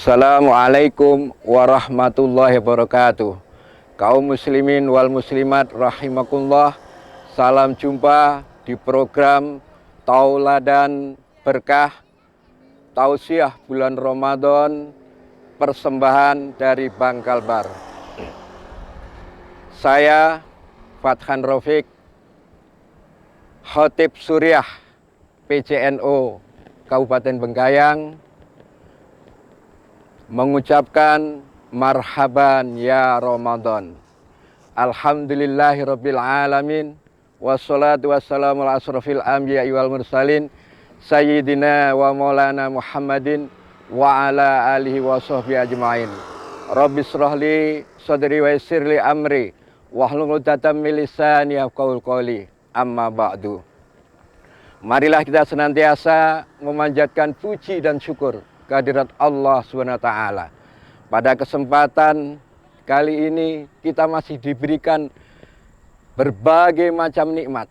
Assalamualaikum warahmatullahi wabarakatuh. Kaum muslimin wal muslimat rahimakumullah. Salam jumpa di program Tauladan Berkah Tausiah bulan Ramadan, persembahan dari Bank Kalbar. Saya Fathan Rafiq, Khotib Suriah PCNO Kabupaten Bengkayang, mengucapkan marhaban ya Ramadan. Alhamdulillahirabbil alamin wassalatu wassalamu ala asrofil anbiya wal mursalin sayyidina wa maulana Muhammadin wa ala alihi wa sahbihi ajmain. Rabbi shrahli sadri wa yassirli amri wahlul 'uqdatam min lisani yafqahul qawli. Amma ba'du. Marilah kita senantiasa memanjatkan puji dan syukur kehadirat Allah SWT. Pada kesempatan kali ini kita masih diberikan berbagai macam nikmat,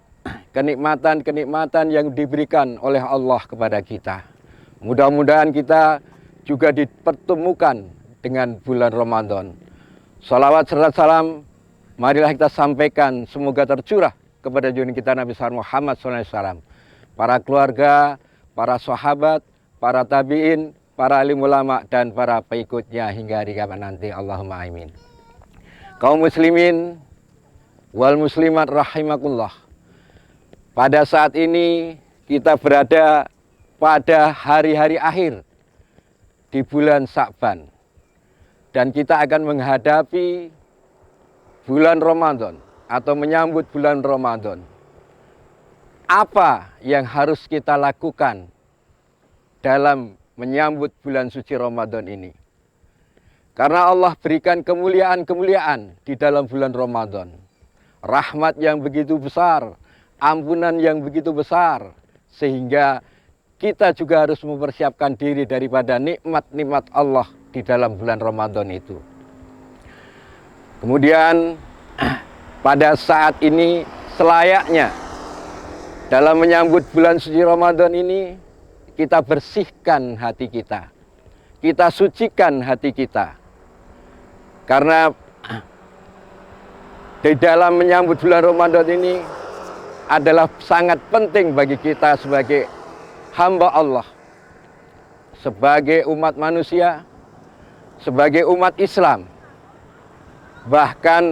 kenikmatan-kenikmatan yang diberikan oleh Allah kepada kita. Mudah-mudahan kita juga dipertemukan dengan bulan Ramadan. Salawat serta salam marilah kita sampaikan semoga tercurah kepada junjungan kita Nabi Muhammad SAW, para keluarga, para sahabat, para tabi'in, para alim ulama, dan para pengikutnya hingga hari kiamat nanti. Allahumma amin. Kaum muslimin wal muslimat rahimakumullah. Pada saat ini kita berada pada hari-hari akhir di bulan Sya'ban, dan kita akan menghadapi bulan Ramadan atau menyambut bulan Ramadan. Apa yang harus kita lakukan dalam menyambut bulan suci Ramadan ini? Karena Allah berikan kemuliaan-kemuliaan di dalam bulan Ramadan. Rahmat yang begitu besar, ampunan yang begitu besar, sehingga kita juga harus mempersiapkan diri daripada nikmat-nikmat Allah di dalam bulan Ramadan itu. Kemudian pada saat ini selayaknya dalam menyambut bulan suci Ramadan ini kita bersihkan hati kita, kita sucikan hati kita. Karena di dalam menyambut bulan Ramadan ini adalah sangat penting bagi kita sebagai hamba Allah, sebagai umat manusia, sebagai umat Islam. Bahkan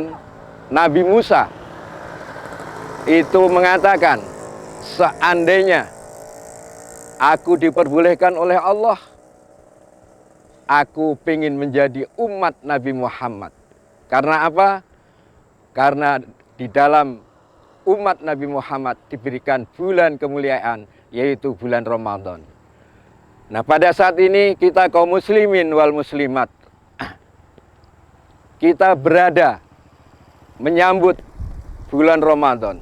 Nabi Musa itu mengatakan, seandainya aku diperbolehkan oleh Allah, aku ingin menjadi umat Nabi Muhammad. Karena apa? Karena di dalam umat Nabi Muhammad diberikan bulan kemuliaan, yaitu bulan Ramadan. Nah, pada saat ini kita kaum muslimin wal muslimat, kita berada menyambut bulan Ramadan.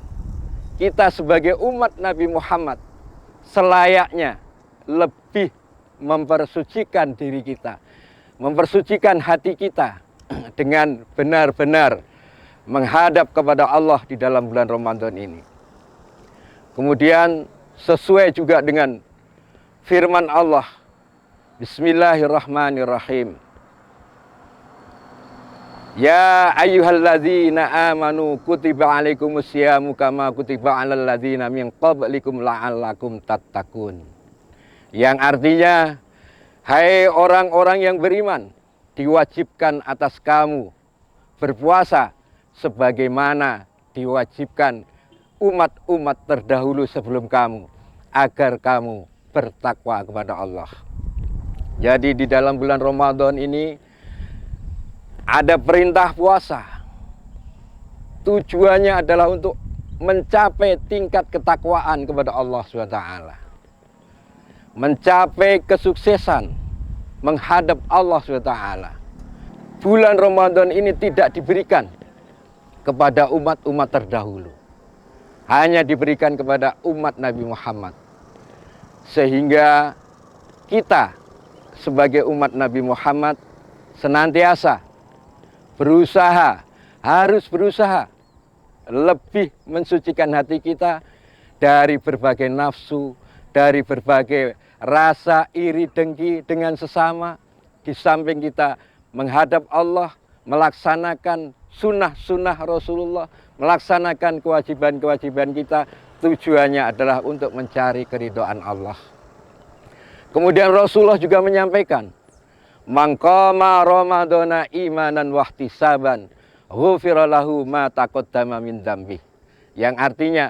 Kita sebagai umat Nabi Muhammad selayaknya lebih mempersucikan diri kita, mempersucikan hati kita dengan benar-benar menghadap kepada Allah di dalam bulan Ramadan ini. Kemudian sesuai juga dengan firman Allah, Bismillahirrahmanirrahim. Ya ayyuhalladzina amanu kutiba alaikumusyamu kama kutiba alal ladzina min qablikum la'allakum tattaqun. Yang artinya, hai orang-orang yang beriman, diwajibkan atas kamu berpuasa sebagaimana diwajibkan umat-umat terdahulu sebelum kamu, agar kamu bertakwa kepada Allah. Jadi di dalam bulan Ramadan ini ada perintah puasa. Tujuannya adalah untuk mencapai tingkat ketakwaan kepada Allah SWT. Mencapai kesuksesan menghadap Allah SWT. Bulan Ramadan ini tidak diberikan kepada umat-umat terdahulu. Hanya diberikan kepada umat Nabi Muhammad. Sehingga kita sebagai umat Nabi Muhammad senantiasa harus berusaha lebih mensucikan hati kita dari berbagai nafsu, dari berbagai rasa iri dengki dengan sesama, di samping kita menghadap Allah, melaksanakan sunnah-sunnah Rasulullah, melaksanakan kewajiban-kewajiban kita, tujuannya adalah untuk mencari keridhaan Allah. Kemudian Rasulullah juga menyampaikan, "Man qama ramadhana imanan wahtisaban, ghufira lahu ma taqaddama min dzambi." Yang artinya,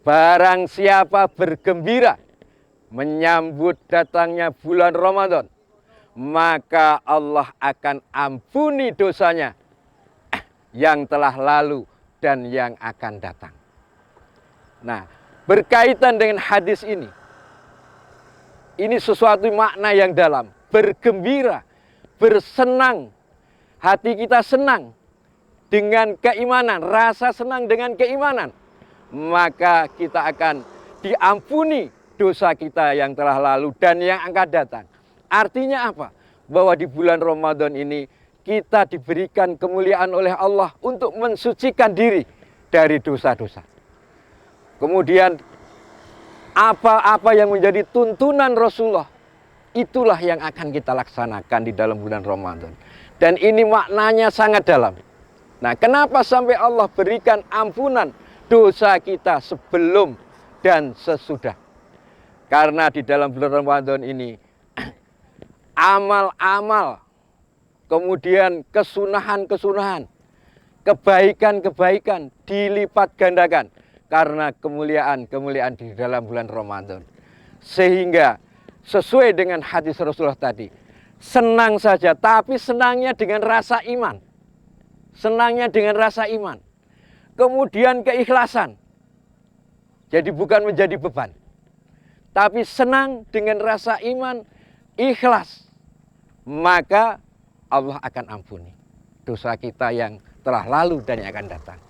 barang siapa bergembira menyambut datangnya bulan Ramadan, maka Allah akan ampuni dosanya yang telah lalu dan yang akan datang. Nah, berkaitan dengan hadis ini sesuatu makna yang dalam. Bergembira, bersenang, hati kita senang dengan keimanan, rasa senang dengan keimanan, maka kita akan diampuni dosa kita yang telah lalu dan yang akan datang. Artinya apa? Bahwa di bulan Ramadan ini kita diberikan kemuliaan oleh Allah untuk mensucikan diri dari dosa-dosa. Kemudian apa-apa yang menjadi tuntunan Rasulullah, itulah yang akan kita laksanakan di dalam bulan Ramadan. Dan ini maknanya sangat dalam. Nah, kenapa sampai Allah berikan ampunan dosa kita sebelum dan sesudah? Karena di dalam bulan Ramadan ini amal-amal, kemudian kesunahan-kesunahan, kebaikan-kebaikan dilipat gandakan karena kemuliaan-kemuliaan di dalam bulan Ramadan. Sehingga sesuai dengan hadis Rasulullah tadi, senang saja, tapi senangnya dengan rasa iman. Senangnya dengan rasa iman. Kemudian keikhlasan. Jadi bukan menjadi beban, tapi senang dengan rasa iman, ikhlas. Maka Allah akan ampuni dosa kita yang telah lalu dan yang akan datang.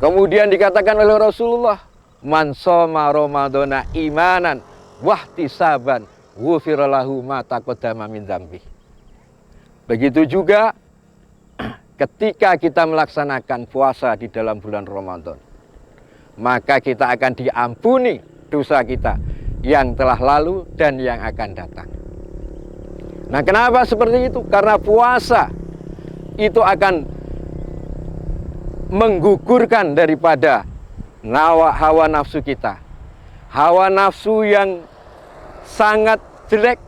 Kemudian dikatakan oleh Rasulullah, "Man shoma ramadhana imanan wahtisaban, ghufira lahu ma taqaddama min dzambi." Begitu juga ketika kita melaksanakan puasa di dalam bulan Ramadan, maka kita akan diampuni dosa kita yang telah lalu dan yang akan datang. Nah, kenapa seperti itu? Karena puasa itu akan menggugurkan daripada hawa nafsu kita. Hawa nafsu yang sangat jelek,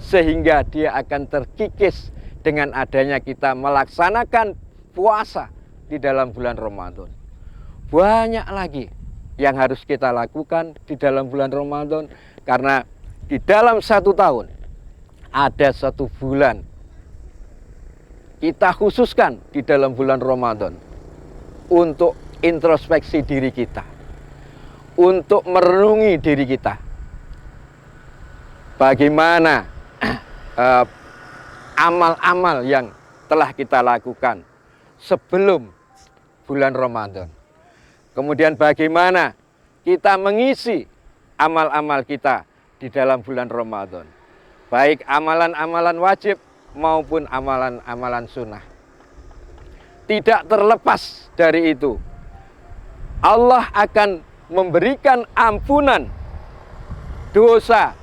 sehingga dia akan terkikis dengan adanya kita melaksanakan puasa di dalam bulan Ramadan. Banyak lagi yang harus kita lakukan di dalam bulan Ramadan, karena di dalam 1 tahun ada 1 bulan kita khususkan di dalam bulan Ramadan untuk introspeksi diri kita, untuk merenungi diri kita. Bagaimana amal-amal yang telah kita lakukan sebelum bulan Ramadan. Kemudian bagaimana kita mengisi amal-amal kita di dalam bulan Ramadan. Baik amalan-amalan wajib maupun amalan-amalan sunnah. Tidak terlepas dari itu, Allah akan memberikan ampunan dosa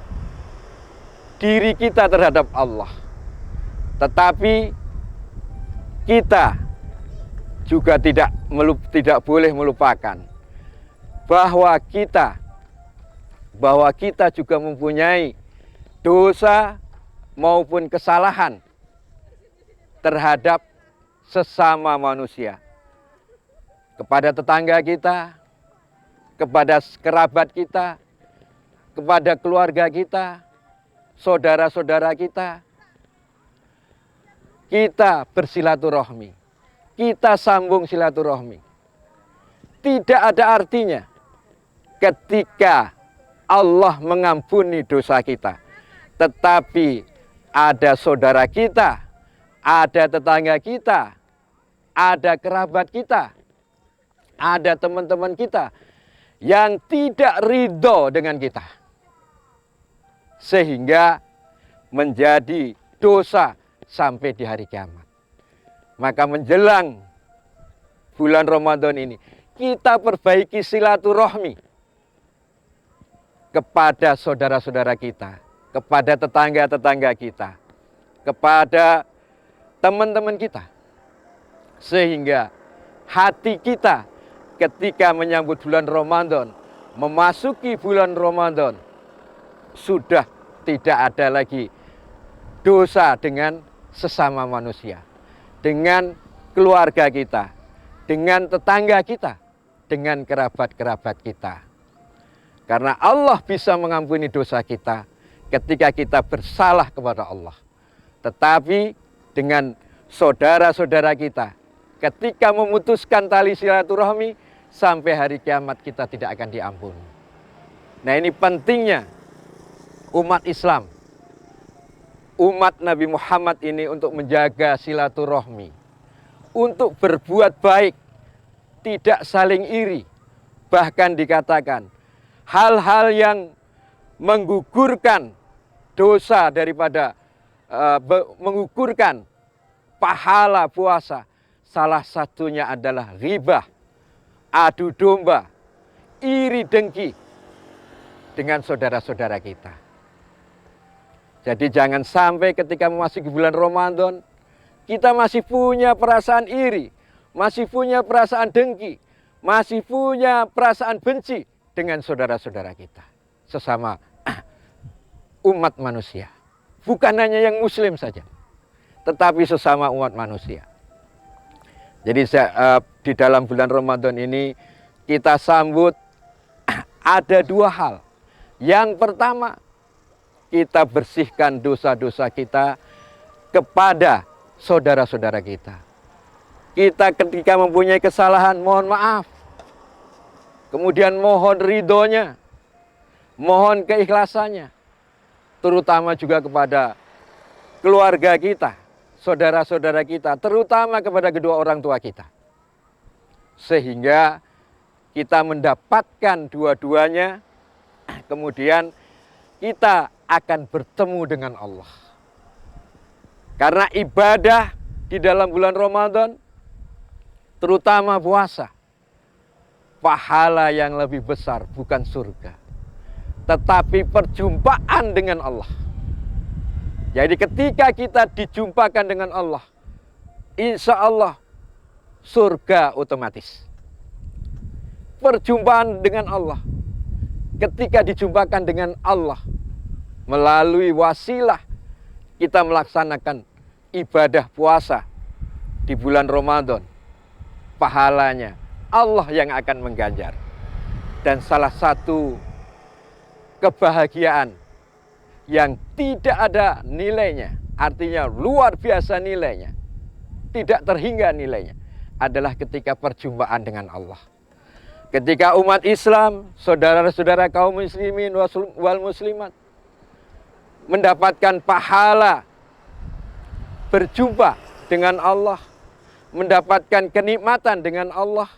diri kita terhadap Allah. Tetapi kita juga tidak boleh melupakan bahwa kita juga mempunyai dosa maupun kesalahan terhadap sesama manusia, kepada tetangga kita, kepada kerabat kita, kepada keluarga kita, saudara-saudara kita. Kita bersilaturahmi, kita sambung silaturahmi. Tidak ada artinya ketika Allah mengampuni dosa kita, tetapi ada saudara kita, ada tetangga kita, ada kerabat kita, ada teman-teman kita yang tidak ridho dengan kita, sehingga menjadi dosa sampai di hari kiamat. Maka menjelang bulan Ramadan ini, kita perbaiki silaturahmi kepada saudara-saudara kita, kepada tetangga-tetangga kita, kepada teman-teman kita. Sehingga hati kita ketika menyambut bulan Ramadan, memasuki bulan Ramadan, sudah tidak ada lagi dosa dengan sesama manusia, dengan keluarga kita, dengan tetangga kita, dengan kerabat-kerabat kita. Karena Allah bisa mengampuni dosa kita ketika kita bersalah kepada Allah. Tetapi dengan saudara-saudara kita, ketika memutuskan tali silaturahmi, sampai hari kiamat kita tidak akan diampuni. Nah, ini pentingnya umat Islam, umat Nabi Muhammad ini untuk menjaga silaturahmi, untuk berbuat baik, tidak saling iri. Bahkan dikatakan hal-hal yang menggugurkan dosa daripada menggugurkan pahala puasa, salah satunya adalah ghibah, adu domba, iri dengki dengan saudara-saudara kita. Jadi jangan sampai ketika memasuki bulan Ramadan kita masih punya perasaan iri, masih punya perasaan dengki, masih punya perasaan benci dengan saudara-saudara kita, sesama umat manusia. Bukan hanya yang muslim saja, tetapi sesama umat manusia. Jadi di dalam bulan Ramadan ini kita sambut ada dua hal. Yang pertama, kita bersihkan dosa-dosa kita kepada saudara-saudara kita. Kita ketika mempunyai kesalahan, mohon maaf. Kemudian mohon ridhonya, mohon keikhlasannya, terutama juga kepada keluarga kita, saudara-saudara kita, terutama kepada kedua orang tua kita. Sehingga kita mendapatkan dua-duanya, kemudian kita akan bertemu dengan Allah. Karena ibadah di dalam bulan Ramadan, terutama puasa, pahala yang lebih besar bukan surga, tetapi perjumpaan dengan Allah. Jadi ketika kita dijumpakan dengan Allah, insya Allah surga otomatis. Perjumpaan dengan Allah, ketika dijumpakan dengan Allah melalui wasilah kita melaksanakan ibadah puasa di bulan Ramadan, pahalanya Allah yang akan mengganjar. Dan salah satu kebahagiaan yang tidak ada nilainya, artinya luar biasa nilainya, tidak terhingga nilainya, adalah ketika perjumpaan dengan Allah. Ketika umat Islam, saudara-saudara kaum muslimin wal muslimat, mendapatkan pahala berjumpa dengan Allah, mendapatkan kenikmatan dengan Allah,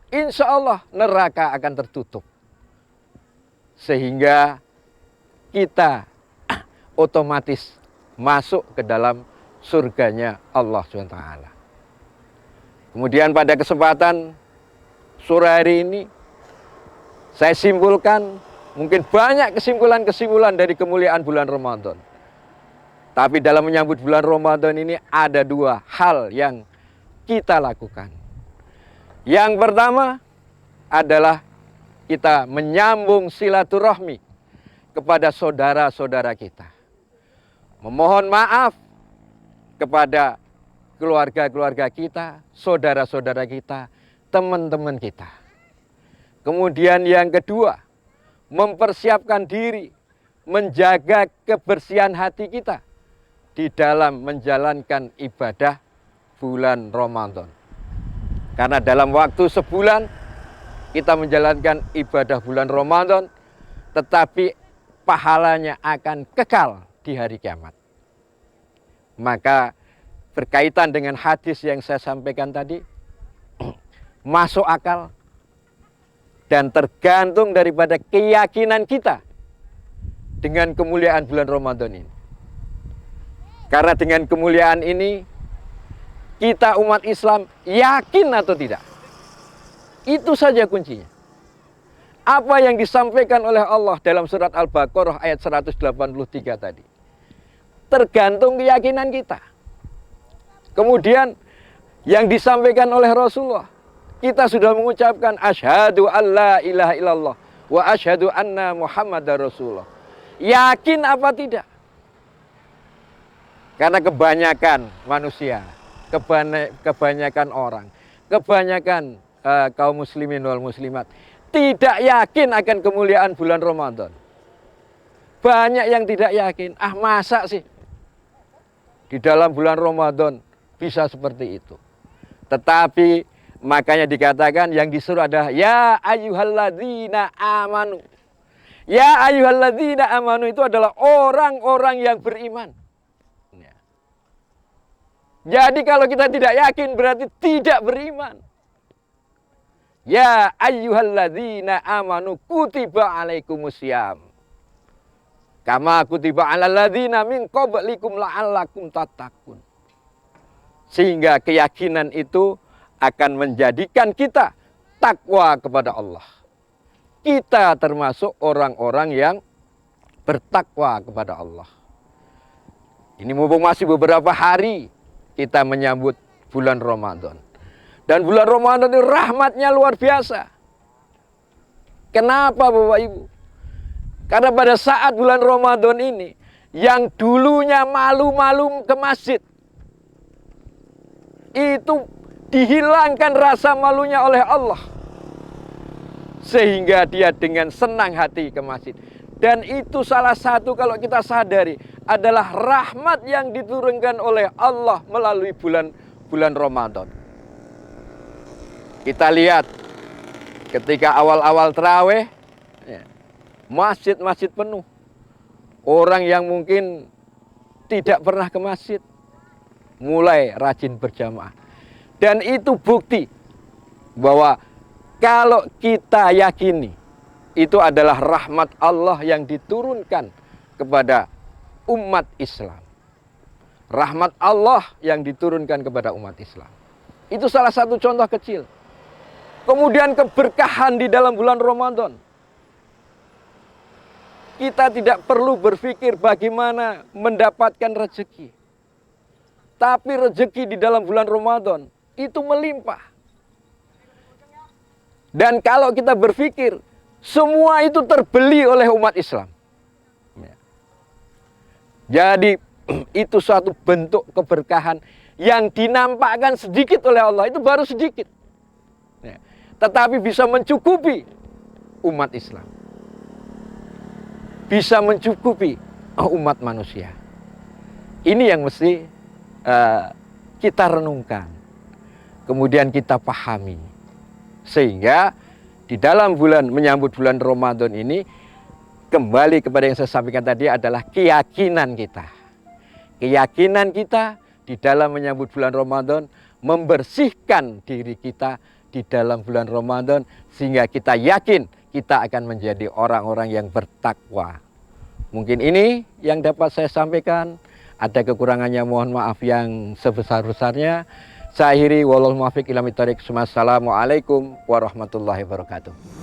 insya Allah neraka akan tertutup. Sehingga kita otomatis masuk ke dalam surganya Allah SWT. Kemudian pada kesempatan sore hari ini, saya simpulkan, mungkin banyak kesimpulan-kesimpulan dari kemuliaan bulan Ramadan. Tapi dalam menyambut bulan Ramadan ini ada dua hal yang kita lakukan. Yang pertama adalah kita menyambung silaturahmi kepada saudara-saudara kita. Memohon maaf kepada keluarga-keluarga kita, saudara-saudara kita, teman-teman kita. Kemudian yang kedua, mempersiapkan diri, menjaga kebersihan hati kita di dalam menjalankan ibadah bulan Ramadan. Karena dalam waktu sebulan kita menjalankan ibadah bulan Ramadan, tetapi pahalanya akan kekal di hari kiamat. Maka berkaitan dengan hadis yang saya sampaikan tadi, masuk akal dan tergantung daripada keyakinan kita dengan kemuliaan bulan Ramadan ini. Karena dengan kemuliaan ini, kita umat Islam yakin atau tidak? Itu saja kuncinya. Apa yang disampaikan oleh Allah dalam surat Al-Baqarah ayat 183 tadi. tergantung keyakinan kita. Kemudian yang disampaikan oleh Rasulullah, kita sudah mengucapkan asyhadu alla ilaha illallah wa asyhadu anna muhammadar rasulullah. Yakin apa tidak? Karena kebanyakan manusia, kebanyakan orang, kebanyakan kaum muslimin wal muslimat tidak yakin akan kemuliaan bulan Ramadan. Banyak yang tidak yakin. Ah, masa sih di dalam bulan Ramadan bisa seperti itu? Tetapi makanya dikatakan yang disuruh adalah ya ayyuhalladzina amanu. Ya ayyuhalladzina amanu itu adalah orang-orang yang beriman. Ya. Jadi kalau kita tidak yakin berarti tidak beriman. Ya ayyuhalladzina amanu kutiba alaikumusiyam. Kama kutiba alal ladzina min qablikum la'allakum tattaqun. Sehingga keyakinan itu akan menjadikan kita takwa kepada Allah. Kita termasuk orang-orang yang bertakwa kepada Allah. Ini mumpung masih beberapa hari kita menyambut bulan Ramadan. Dan bulan Ramadan itu rahmatnya luar biasa. Kenapa Bapak Ibu? Karena pada saat bulan Ramadan ini, yang dulunya malu-malu ke masjid, itu dihilangkan rasa malunya oleh Allah. Sehingga dia dengan senang hati ke masjid. Dan itu salah satu kalau kita sadari adalah rahmat yang diturunkan oleh Allah melalui bulan Ramadan. Kita lihat ketika awal-awal tarawih, masjid-masjid penuh. Orang yang mungkin tidak pernah ke masjid mulai rajin berjamaah. Dan itu bukti bahwa kalau kita yakini itu adalah rahmat Allah yang diturunkan kepada umat Islam. Rahmat Allah yang diturunkan kepada umat Islam. Itu salah satu contoh kecil. Kemudian keberkahan di dalam bulan Ramadan. Kita tidak perlu berpikir bagaimana mendapatkan rezeki. Tapi rezeki di dalam bulan Ramadan itu melimpah. Dan kalau kita berpikir, semua itu terbeli oleh umat Islam. Jadi itu suatu bentuk keberkahan yang dinampakkan sedikit oleh Allah. Itu baru sedikit. Tetapi bisa mencukupi umat Islam. Bisa mencukupi umat manusia. Ini yang mesti kita renungkan. Kemudian kita pahami. Sehingga di dalam menyambut bulan Ramadan ini, kembali kepada yang saya sampaikan tadi adalah keyakinan kita. Keyakinan kita di dalam menyambut bulan Ramadan membersihkan diri kita di dalam bulan Ramadan sehingga kita yakin kita akan menjadi orang-orang yang bertakwa. Mungkin ini yang dapat saya sampaikan. Ada kekurangannya mohon maaf yang sebesar-besarnya. Saya akhiri, wallahul muwaffiq ila thoriq. Wassalamualaikum warahmatullahi wabarakatuh.